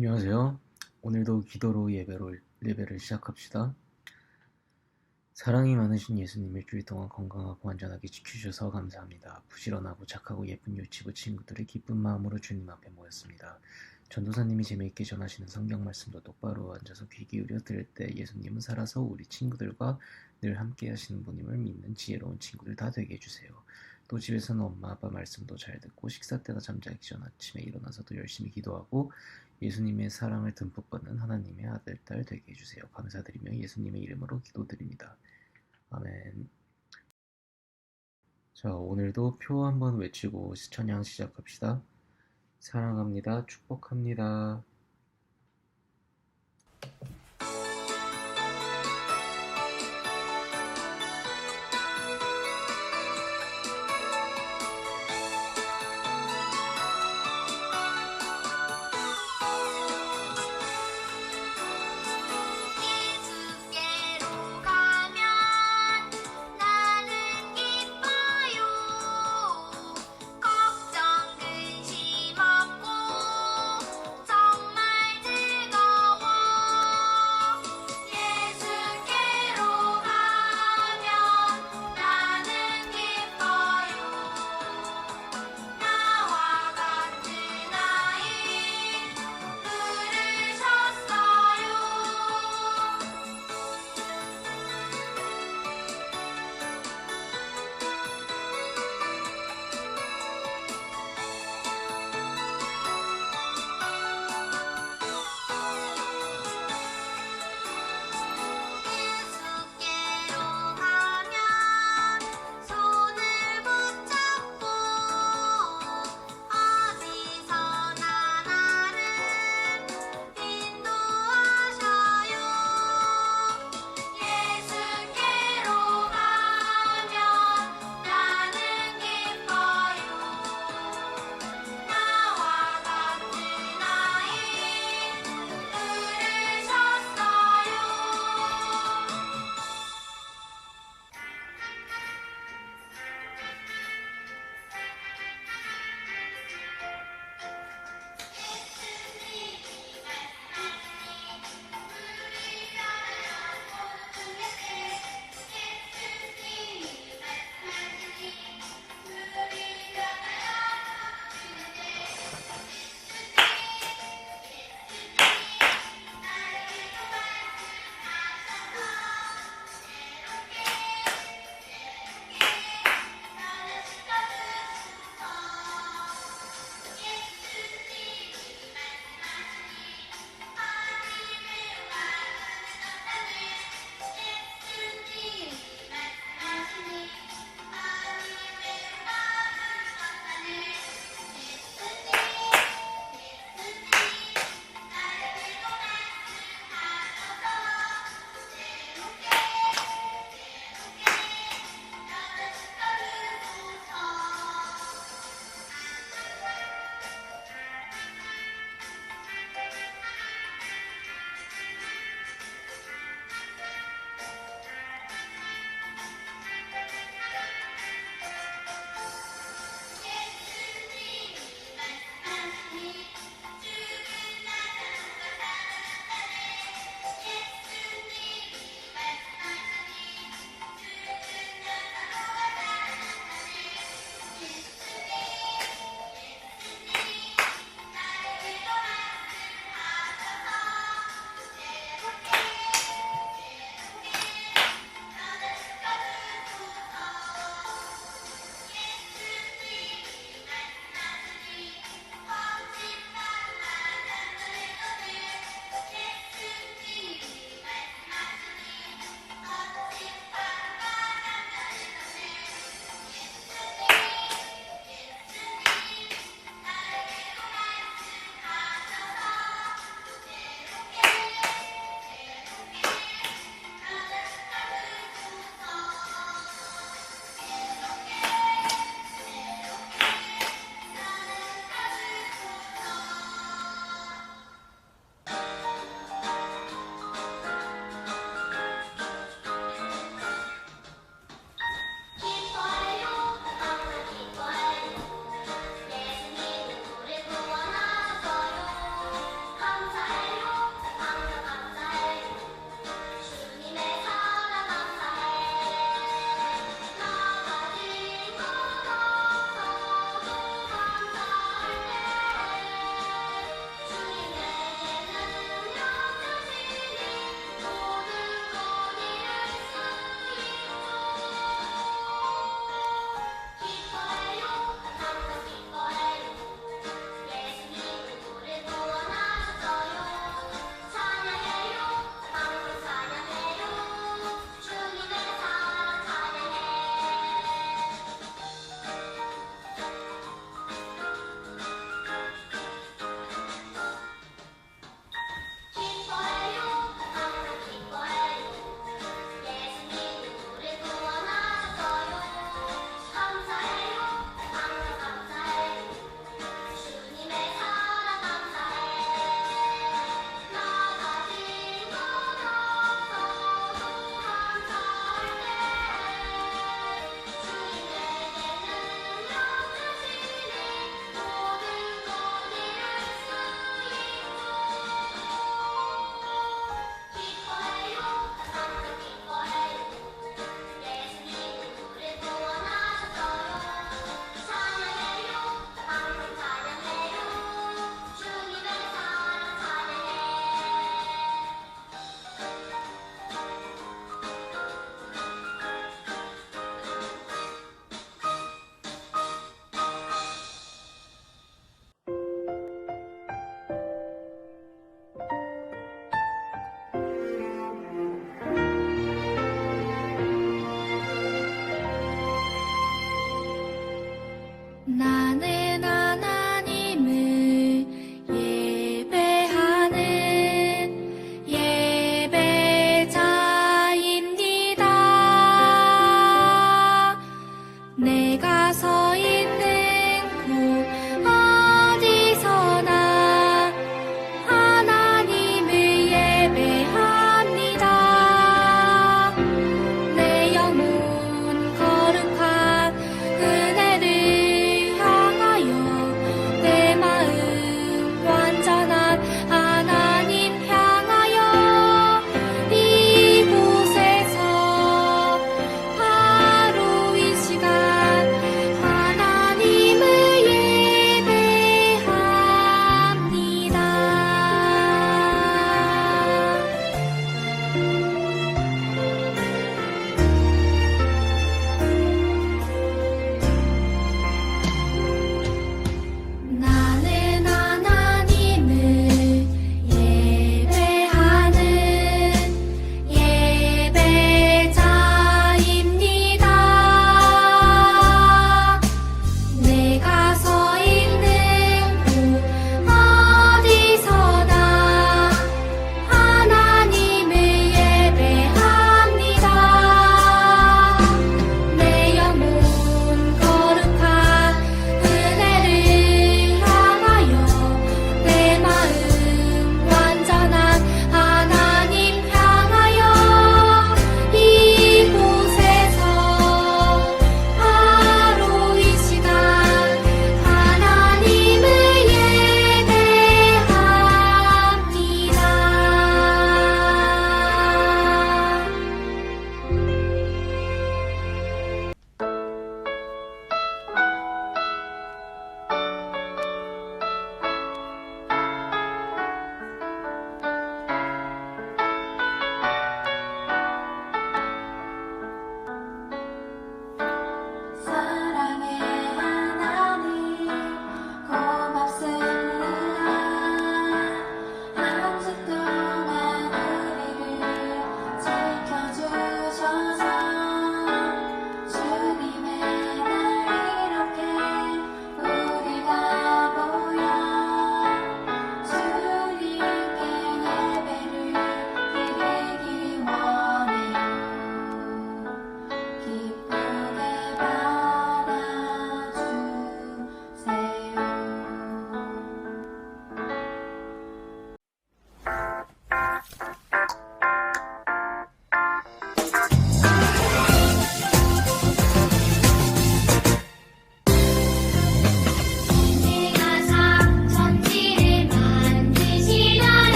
안녕하세요. 오늘도 기도로 예배를 시작합시다. 사랑이 많으신 예수님 일주일 동안 건강하고 안전하게 지켜주셔서 감사합니다. 부지런하고 착하고 예쁜 유치부 친구들이 기쁜 마음으로 주님 앞에 모였습니다. 전도사님이 재미있게 전하시는 성경 말씀도 똑바로 앉아서 귀 기울여 들을 때 예수님은 살아서 우리 친구들과 늘 함께 하시는 분임을 믿는 지혜로운 친구들 다 되게 해주세요. 또 집에서는 엄마 아빠 말씀도 잘 듣고 식사 때나 잠자기 전 아침에 일어나서도 열심히 기도하고 예수님의 사랑을 듬뿍 받는 하나님의 아들, 딸 되게 해주세요. 감사드리며 예수님의 이름으로 기도드립니다. 아멘. 자, 오늘도 표 한번 외치고 찬양 시작합시다. 사랑합니다. 축복합니다. 예수께로 가면 나는 기뻐요. 걱정 근심 없고 정말 즐거워.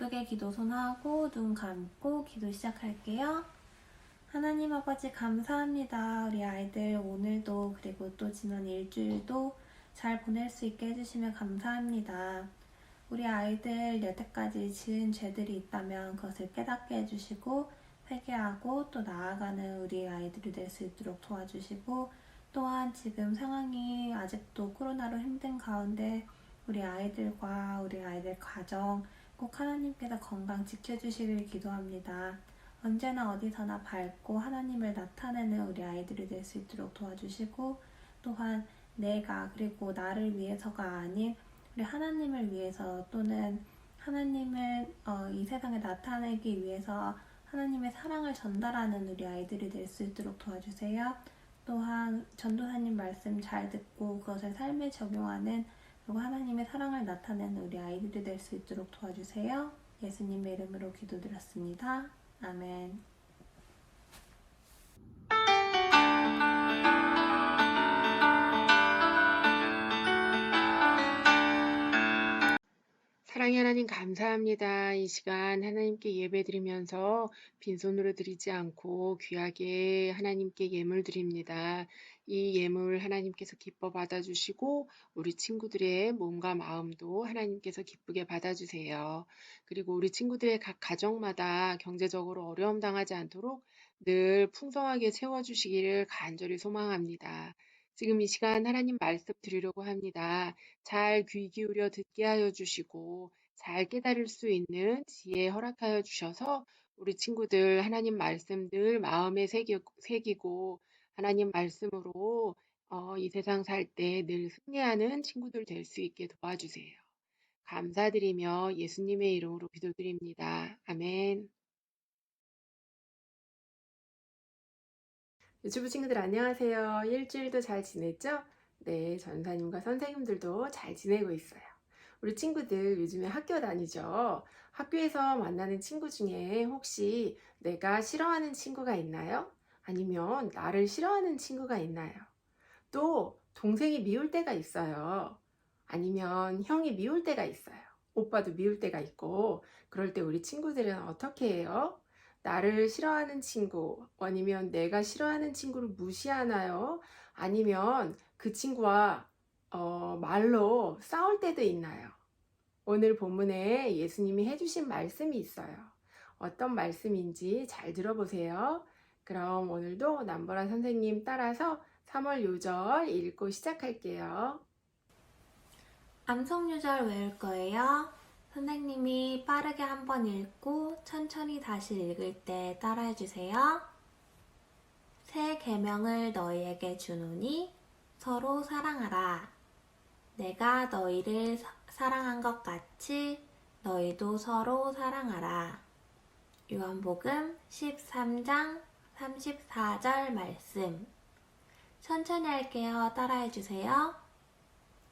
기쁘게 기도손하고 눈 감고 기도 시작할게요. 하나님 아버지 감사합니다. 우리 아이들 오늘도 그리고 또 지난 일주일도 잘 보낼 수 있게 해주시면 감사합니다. 우리 아이들 여태까지 지은 죄들이 있다면 그것을 깨닫게 해주시고 회개하고 또 나아가는 우리 아이들이 될 수 있도록 도와주시고, 또한 지금 상황이 아직도 코로나로 힘든 가운데 우리 아이들과 우리 아이들 가정 꼭 하나님께서 건강 지켜주시길 기도합니다. 언제나 어디서나 밝고 하나님을 나타내는 우리 아이들이 될 수 있도록 도와주시고, 또한 내가 그리고 나를 위해서가 아닌 우리 하나님을 위해서 또는 하나님을 이 세상에 나타내기 위해서 하나님의 사랑을 전달하는 우리 아이들이 될 수 있도록 도와주세요. 또한 전도사님 말씀 잘 듣고 그것을 삶에 적용하는, 그리고 하나님의 사랑을 나타내는 우리 아이들이 될 수 있도록 도와주세요. 예수님의 이름으로 기도드렸습니다. 아멘. 사랑의 하나님 감사합니다. 이 시간 하나님께 예배드리면서 빈손으로 드리지 않고 귀하게 하나님께 예물 드립니다. 이 예물 하나님께서 기뻐 받아주시고 우리 친구들의 몸과 마음도 하나님께서 기쁘게 받아주세요. 그리고 우리 친구들의 각 가정마다 경제적으로 어려움 당하지 않도록 늘 풍성하게 채워주시기를 간절히 소망합니다. 지금 이 시간 하나님 말씀 드리려고 합니다. 잘 귀 기울여 듣게 하여 주시고 잘 깨달을 수 있는 지혜 허락하여 주셔서 우리 친구들 하나님 말씀 늘 마음에 새기고 하나님 말씀으로 이 세상 살 때 늘 승리하는 친구들 될 수 있게 도와주세요. 감사드리며 예수님의 이름으로 기도드립니다. 아멘. 유튜브 친구들 안녕하세요. 일주일도 잘 지냈죠? 네, 전사님과 선생님들도 잘 지내고 있어요. 우리 친구들 요즘에 학교 다니죠? 학교에서 만나는 친구 중에 혹시 내가 싫어하는 친구가 있나요? 아니면 나를 싫어하는 친구가 있나요? 또 동생이 미울 때가 있어요. 아니면 형이 미울 때가 있어요. 오빠도 미울 때가 있고, 그럴 때 우리 친구들은 어떻게 해요? 나를 싫어하는 친구, 아니면 내가 싫어하는 친구를 무시하나요? 아니면 그 친구와 말로 싸울 때도 있나요? 오늘 본문에 예수님이 해주신 말씀이 있어요. 어떤 말씀인지 잘 들어보세요. 그럼 오늘도 남보라 선생님 따라서 3월 요절 읽고 시작할게요. 암송 요절 외울 거예요. 선생님이 빠르게 한번 읽고 천천히 다시 읽을 때 따라해 주세요. 새 계명을 너희에게 주노니 서로 사랑하라. 내가 너희를 사랑한 것 같이 너희도 서로 사랑하라. 요한복음 13장 34절 말씀. 천천히 할게요. 따라해 주세요.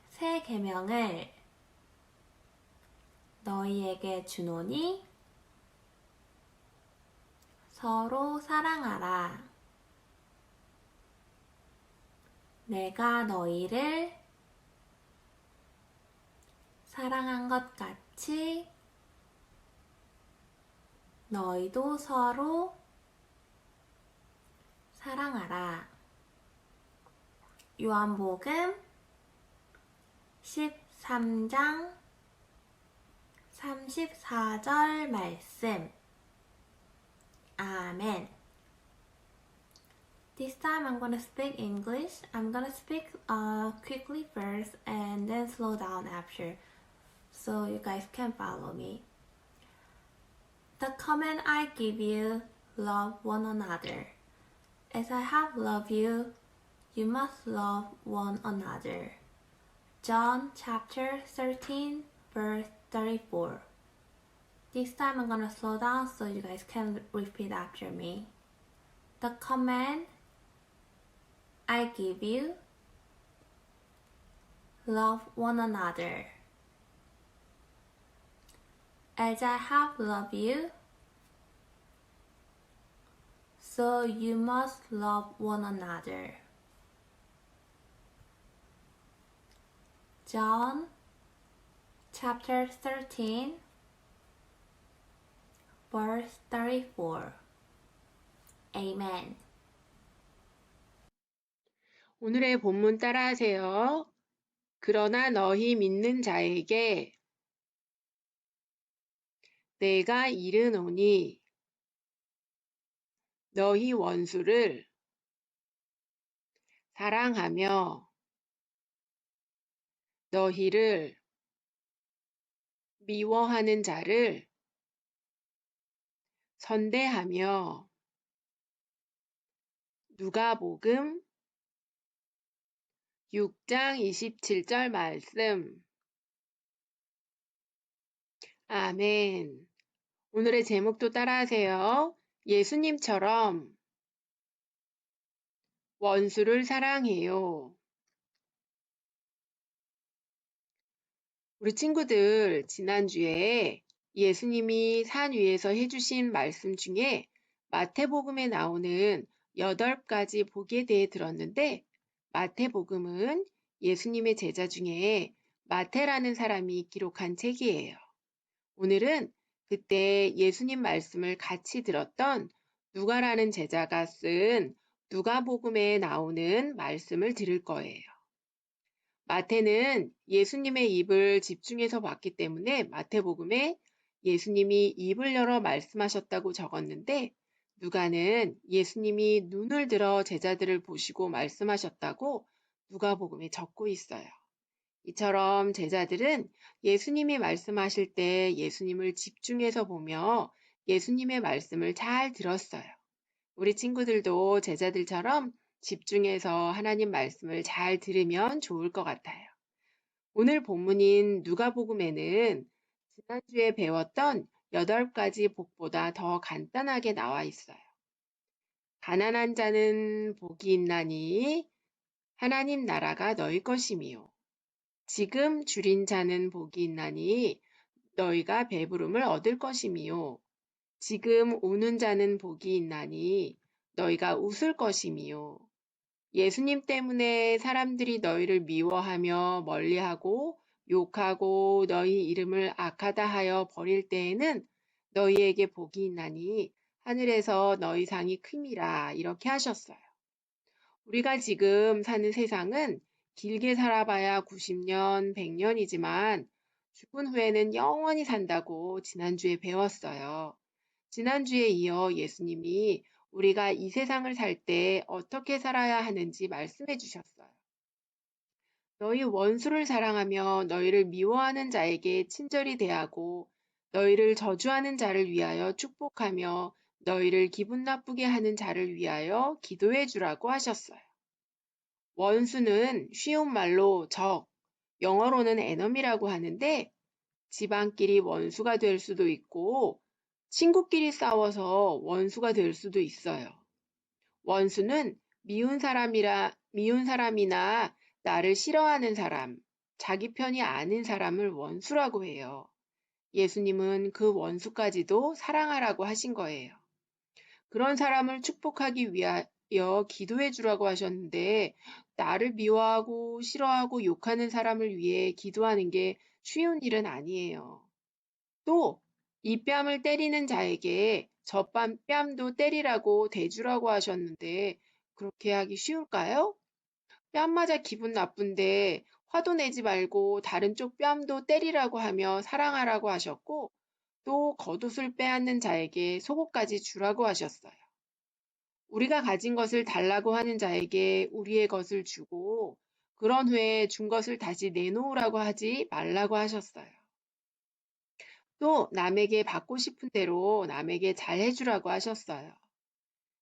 새 계명을 너희에게 주노니 서로 사랑하라. 내가 너희를 사랑한 것 같이 너희도 서로 사랑하라. 요한복음 13장 34절 말씀. 아멘. This time I'm going to speak English. I'm going to speak quickly first and then slow down after, so you guys can follow me. The command I give you, love one another. As I have loved you, you must love one another. John chapter 13, verse 34. This time I'm gonna slow down so you guys can repeat after me. The command I give you, love one another. As I have loved you, so you must love one another. John chapter 13, Verse 34. Amen. 오늘의 본문 따라하세요. 그러나 너희 믿는 자에게 내가 이르노니 너희 원수를 사랑하며 너희를 미워하는 자를 선대하며. 누가복음 6장 27절 말씀. 아멘. 오늘의 제목도 따라하세요. 예수님처럼 원수를 사랑해요. 우리 친구들, 지난주에 예수님이 산 위에서 해주신 말씀 중에 마태복음에 나오는 8가지 복에 대해 들었는데, 마태복음은 예수님의 제자 중에 마태라는 사람이 기록한 책이에요. 오늘은 그때 예수님 말씀을 같이 들었던 누가라는 제자가 쓴 누가복음에 나오는 말씀을 들을 거예요. 마태는 예수님의 입을 집중해서 봤기 때문에 마태복음에 예수님이 입을 열어 말씀하셨다고 적었는데, 누가는 예수님이 눈을 들어 제자들을 보시고 말씀하셨다고 누가복음에 적고 있어요. 이처럼 제자들은 예수님이 말씀하실 때 예수님을 집중해서 보며 예수님의 말씀을 잘 들었어요. 우리 친구들도 제자들처럼 집중해서 하나님 말씀을 잘 들으면 좋을 것 같아요. 오늘 본문인 누가복음에는 지난주에 배웠던 8가지 복보다 더 간단하게 나와 있어요. 가난한 자는 복이 있나니 하나님 나라가 너희 것이미요. 지금 줄인 자는 복이 있나니 너희가 배부름을 얻을 것이미요. 지금 우는 자는 복이 있나니 너희가 웃을 것이미요. 예수님 때문에 사람들이 너희를 미워하며 멀리하고 욕하고 너희 이름을 악하다 하여 버릴 때에는 너희에게 복이 있나니 하늘에서 너희 상이 큼이라. 이렇게 하셨어요. 우리가 지금 사는 세상은 길게 살아봐야 90년, 100년이지만 죽은 후에는 영원히 산다고 지난주에 배웠어요. 지난주에 이어 예수님이 우리가 이 세상을 살 때 어떻게 살아야 하는지 말씀해 주셨어요. 너희 원수를 사랑하며 너희를 미워하는 자에게 친절히 대하고 너희를 저주하는 자를 위하여 축복하며 너희를 기분 나쁘게 하는 자를 위하여 기도해 주라고 하셨어요. 원수는 쉬운 말로 적, 영어로는 enemy라고 하는데, 집안끼리 원수가 될 수도 있고 친구끼리 싸워서 원수가 될 수도 있어요. 원수는 미운 사람이나 나를 싫어하는 사람, 자기 편이 아닌 사람을 원수라고 해요. 예수님은 그 원수까지도 사랑하라고 하신 거예요. 그런 사람을 축복하기 위하여 기도해 주라고 하셨는데, 나를 미워하고 싫어하고 욕하는 사람을 위해 기도하는 게 쉬운 일은 아니에요. 또 이 뺨을 때리는 자에게 저 뺨도 때리라고 대주라고 하셨는데 그렇게 하기 쉬울까요? 뺨 맞아 기분 나쁜데 화도 내지 말고 다른 쪽 뺨도 때리라고 하며 사랑하라고 하셨고, 또 겉옷을 빼앗는 자에게 속옷까지 주라고 하셨어요. 우리가 가진 것을 달라고 하는 자에게 우리의 것을 주고 그런 후에 준 것을 다시 내놓으라고 하지 말라고 하셨어요. 또 남에게 받고 싶은 대로 남에게 잘 해주라고 하셨어요.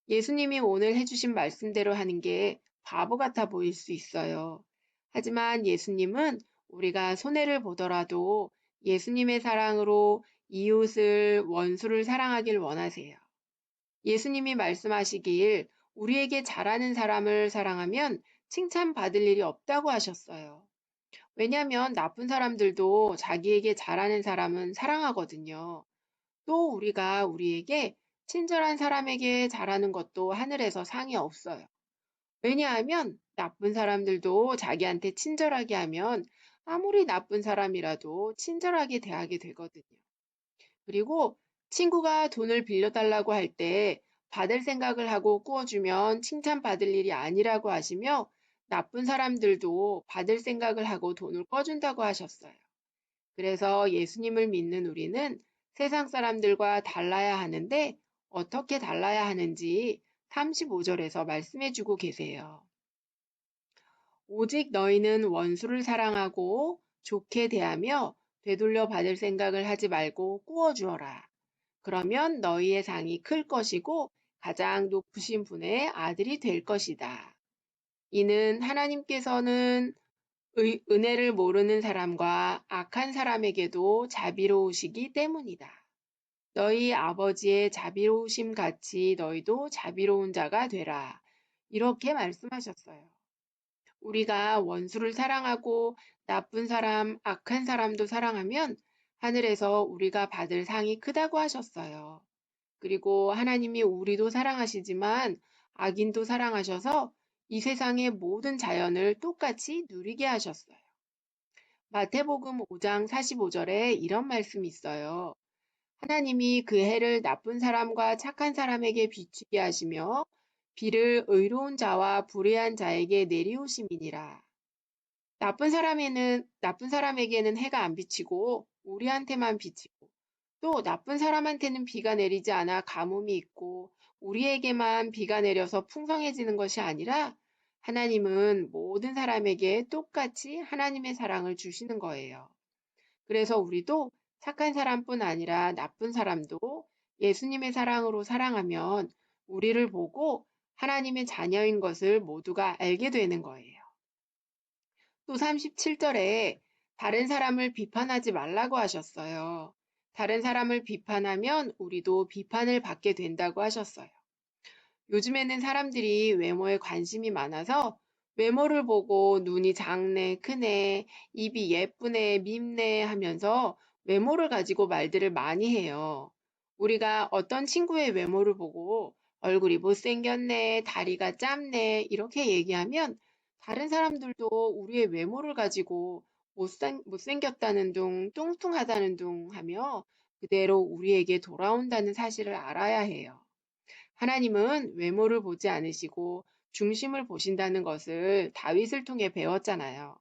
예수님이 오늘 해주신 말씀대로 하는 게 바보 같아 보일 수 있어요. 하지만 예수님은 우리가 손해를 보더라도 예수님의 사랑으로 이웃을, 원수를 사랑하길 원하세요. 예수님이 말씀하시길 우리에게 잘하는 사람을 사랑하면 칭찬받을 일이 없다고 하셨어요. 왜냐하면 나쁜 사람들도 자기에게 잘하는 사람은 사랑하거든요. 또 우리가 우리에게 친절한 사람에게 잘하는 것도 하늘에서 상이 없어요. 왜냐하면 나쁜 사람들도 자기한테 친절하게 하면 아무리 나쁜 사람이라도 친절하게 대하게 되거든요. 그리고 친구가 돈을 빌려달라고 할 때 받을 생각을 하고 꾸어주면 칭찬받을 일이 아니라고 하시며 나쁜 사람들도 받을 생각을 하고 돈을 꿔준다고 하셨어요. 그래서 예수님을 믿는 우리는 세상 사람들과 달라야 하는데 어떻게 달라야 하는지 35절에서 말씀해 주고 계세요. 오직 너희는 원수를 사랑하고 좋게 대하며 되돌려 받을 생각을 하지 말고 꾸어주어라. 그러면 너희의 상이 클 것이고 가장 높으신 분의 아들이 될 것이다. 이는 하나님께서는 은혜를 모르는 사람과 악한 사람에게도 자비로우시기 때문이다. 너희 아버지의 자비로우심 같이 너희도 자비로운 자가 되라. 이렇게 말씀하셨어요. 우리가 원수를 사랑하고 나쁜 사람, 악한 사람도 사랑하면 하늘에서 우리가 받을 상이 크다고 하셨어요. 그리고 하나님이 우리도 사랑하시지만 악인도 사랑하셔서 이 세상의 모든 자연을 똑같이 누리게 하셨어요. 마태복음 5장 45절에 이런 말씀이 있어요. 하나님이 그 해를 나쁜 사람과 착한 사람에게 비추게 하시며 비를 의로운 자와 불의한 자에게 내리우심이니라. 나쁜 사람에게는 해가 안 비치고 우리한테만 비치고 또 나쁜 사람한테는 비가 내리지 않아 가뭄이 있고 우리에게만 비가 내려서 풍성해지는 것이 아니라 하나님은 모든 사람에게 똑같이 하나님의 사랑을 주시는 거예요. 그래서 우리도 착한 사람뿐 아니라 나쁜 사람도 예수님의 사랑으로 사랑하면 우리를 보고 하나님의 자녀인 것을 모두가 알게 되는 거예요. 또 37절에 다른 사람을 비판하지 말라고 하셨어요. 다른 사람을 비판하면 우리도 비판을 받게 된다고 하셨어요. 요즘에는 사람들이 외모에 관심이 많아서 외모를 보고 눈이 작네, 크네, 입이 예쁘네, 밉네 하면서 외모를 가지고 말들을 많이 해요. 우리가 어떤 친구의 외모를 보고 얼굴이 못생겼네, 다리가 짧네, 이렇게 얘기하면 다른 사람들도 우리의 외모를 가지고 못생겼다는 둥, 뚱뚱하다는 둥 하며 그대로 우리에게 돌아온다는 사실을 알아야 해요. 하나님은 외모를 보지 않으시고 중심을 보신다는 것을 다윗을 통해 배웠잖아요.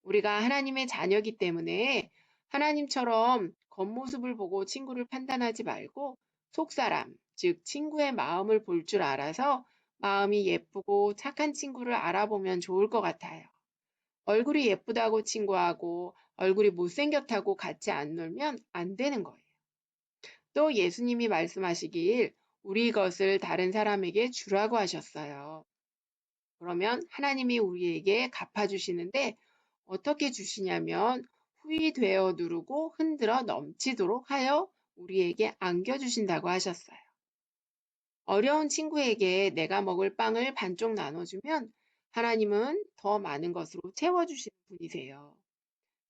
우리가 하나님의 자녀이기 때문에 하나님처럼 겉모습을 보고 친구를 판단하지 말고 속사람, 즉 친구의 마음을 볼 줄 알아서 마음이 예쁘고 착한 친구를 알아보면 좋을 것 같아요. 얼굴이 예쁘다고 친구하고 얼굴이 못생겼다고 같이 안 놀면 안 되는 거예요. 또 예수님이 말씀하시길 우리 것을 다른 사람에게 주라고 하셨어요. 그러면 하나님이 우리에게 갚아주시는데 어떻게 주시냐면 후히 되어 누르고 흔들어 넘치도록 하여 우리에게 안겨주신다고 하셨어요. 어려운 친구에게 내가 먹을 빵을 반쪽 나눠주면 하나님은 더 많은 것으로 채워주시는 분이세요.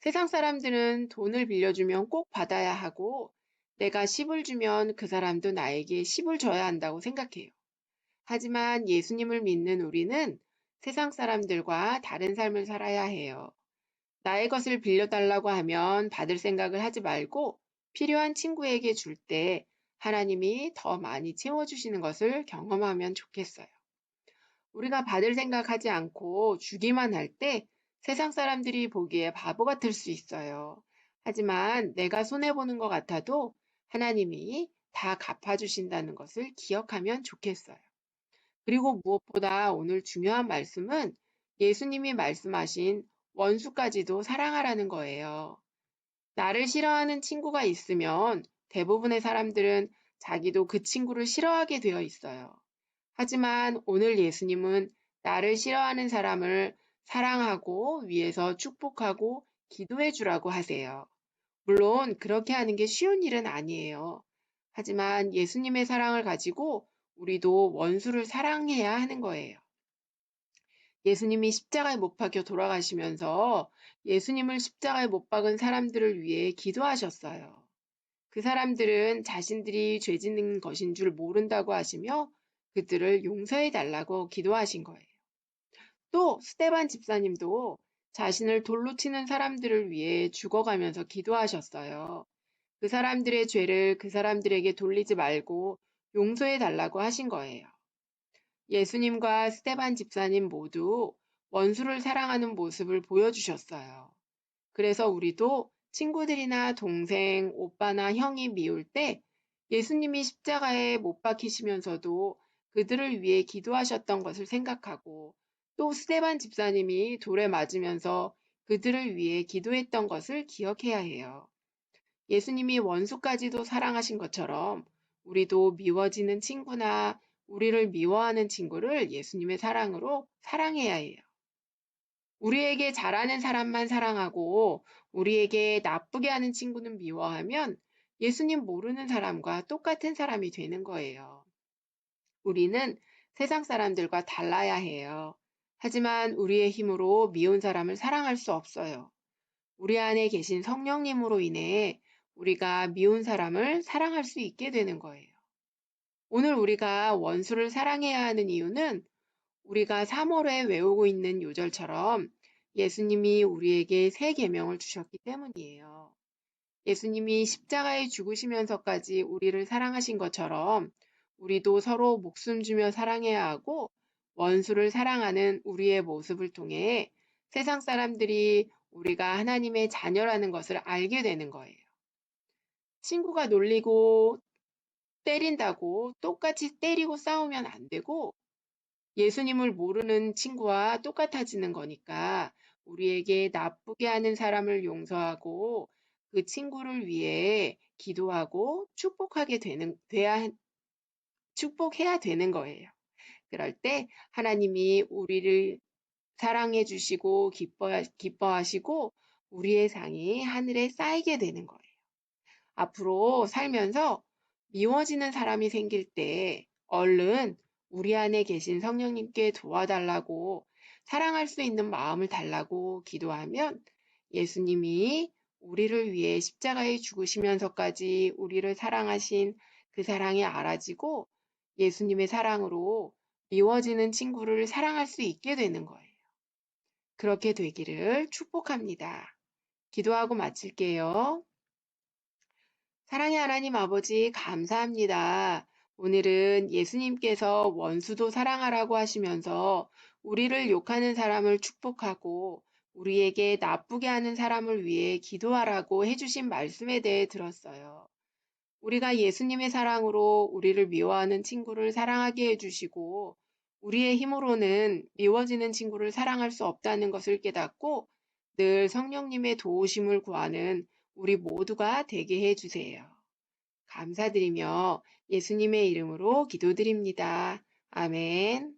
세상 사람들은 돈을 빌려주면 꼭 받아야 하고 내가 10을 주면 그 사람도 나에게 10을 줘야 한다고 생각해요. 하지만 예수님을 믿는 우리는 세상 사람들과 다른 삶을 살아야 해요. 나의 것을 빌려달라고 하면 받을 생각을 하지 말고 필요한 친구에게 줄 때 하나님이 더 많이 채워주시는 것을 경험하면 좋겠어요. 우리가 받을 생각하지 않고 주기만 할 때 세상 사람들이 보기에 바보 같을 수 있어요. 하지만 내가 손해보는 것 같아도 하나님이 다 갚아주신다는 것을 기억하면 좋겠어요. 그리고 무엇보다 오늘 중요한 말씀은 예수님이 말씀하신 원수까지도 사랑하라는 거예요. 나를 싫어하는 친구가 있으면 대부분의 사람들은 자기도 그 친구를 싫어하게 되어 있어요. 하지만 오늘 예수님은 나를 싫어하는 사람을 사랑하고 위해서 축복하고 기도해 주라고 하세요. 물론 그렇게 하는 게 쉬운 일은 아니에요. 하지만 예수님의 사랑을 가지고 우리도 원수를 사랑해야 하는 거예요. 예수님이 십자가에 못 박혀 돌아가시면서 예수님을 십자가에 못 박은 사람들을 위해 기도하셨어요. 그 사람들은 자신들이 죄 짓는 것인 줄 모른다고 하시며 그들을 용서해 달라고 기도하신 거예요. 또 스데반 집사님도 자신을 돌로 치는 사람들을 위해 죽어가면서 기도하셨어요. 그 사람들의 죄를 그 사람들에게 돌리지 말고 용서해 달라고 하신 거예요. 예수님과 스데반 집사님 모두 원수를 사랑하는 모습을 보여주셨어요. 그래서 우리도 친구들이나 동생, 오빠나 형이 미울 때 예수님이 십자가에 못 박히시면서도 그들을 위해 기도하셨던 것을 생각하고 또 스데반 집사님이 돌에 맞으면서 그들을 위해 기도했던 것을 기억해야 해요. 예수님이 원수까지도 사랑하신 것처럼 우리도 미워지는 친구나 우리를 미워하는 친구를 예수님의 사랑으로 사랑해야 해요. 우리에게 잘하는 사람만 사랑하고 우리에게 나쁘게 하는 친구는 미워하면 예수님 모르는 사람과 똑같은 사람이 되는 거예요. 우리는 세상 사람들과 달라야 해요. 하지만 우리의 힘으로 미운 사람을 사랑할 수 없어요. 우리 안에 계신 성령님으로 인해 우리가 미운 사람을 사랑할 수 있게 되는 거예요. 오늘 우리가 원수를 사랑해야 하는 이유는 우리가 3월에 외우고 있는 요절처럼 예수님이 우리에게 새 계명을 주셨기 때문이에요. 예수님이 십자가에 죽으시면서까지 우리를 사랑하신 것처럼 우리도 서로 목숨 주며 사랑해야 하고 원수를 사랑하는 우리의 모습을 통해 세상 사람들이 우리가 하나님의 자녀라는 것을 알게 되는 거예요. 친구가 놀리고 때린다고 똑같이 때리고 싸우면 안 되고 예수님을 모르는 친구와 똑같아지는 거니까 우리에게 나쁘게 하는 사람을 용서하고 그 친구를 위해 기도하고 축복해야 되는 거예요. 그럴 때 하나님이 우리를 사랑해 주시고 기뻐하시고 우리의 상이 하늘에 쌓이게 되는 거예요. 앞으로 살면서 미워지는 사람이 생길 때 얼른 우리 안에 계신 성령님께 도와달라고 사랑할 수 있는 마음을 달라고 기도하면 예수님이 우리를 위해 십자가에 죽으시면서까지 우리를 사랑하신 그 사랑이 알아지고 예수님의 사랑으로 미워지는 친구를 사랑할 수 있게 되는 거예요. 그렇게 되기를 축복합니다. 기도하고 마칠게요. 사랑의 하나님 아버지 감사합니다. 오늘은 예수님께서 원수도 사랑하라고 하시면서 우리를 욕하는 사람을 축복하고 우리에게 나쁘게 하는 사람을 위해 기도하라고 해주신 말씀에 대해 들었어요. 우리가 예수님의 사랑으로 우리를 미워하는 친구를 사랑하게 해주시고 우리의 힘으로는 미워지는 친구를 사랑할 수 없다는 것을 깨닫고 늘 성령님의 도우심을 구하는 우리 모두가 되게 해주세요. 감사드리며 예수님의 이름으로 기도드립니다. 아멘.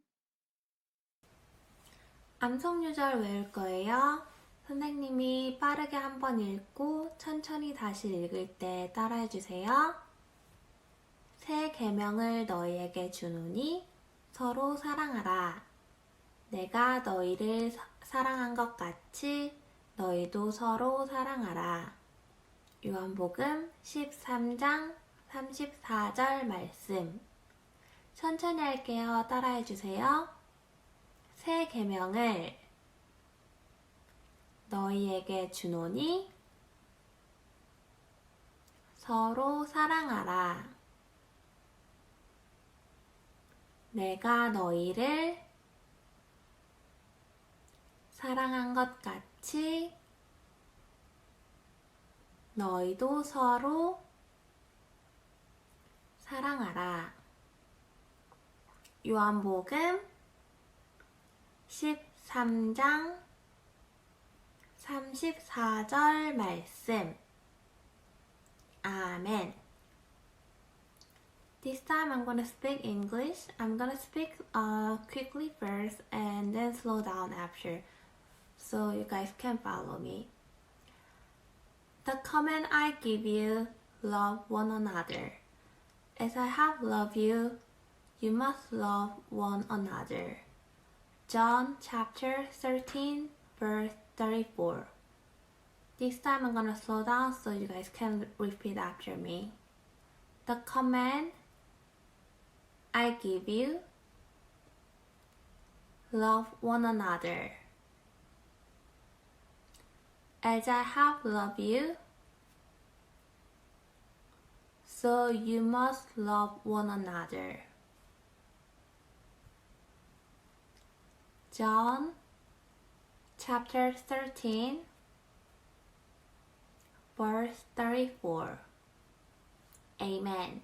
암송 유절 외울 거예요. 선생님이 빠르게 한번 읽고 천천히 다시 읽을 때 따라해 주세요. 새 계명을 너희에게 주노니 서로 사랑하라. 내가 너희를 사랑한 것 같이 너희도 서로 사랑하라. 요한복음 13장 34절 말씀. 천천히 할게요. 따라해 주세요. 새 계명을 너희에게 주노니 서로 사랑하라. 내가 너희를 사랑한 것 같이 너희도 서로 사랑하라. 요한복음 13장 34절 말씀. 아멘. This time I'm going to speak English. I'm going to speak quickly first and then slow down after, so you guys can follow me. The command I give you, love one another. As I have loved you, you must love one another. John chapter 13, verse 34. This time I'm gonna slow down so you guys can repeat after me. The command I give you, love one another. As I have loved you, So you must love one another. John chapter 13 verse 34. Amen.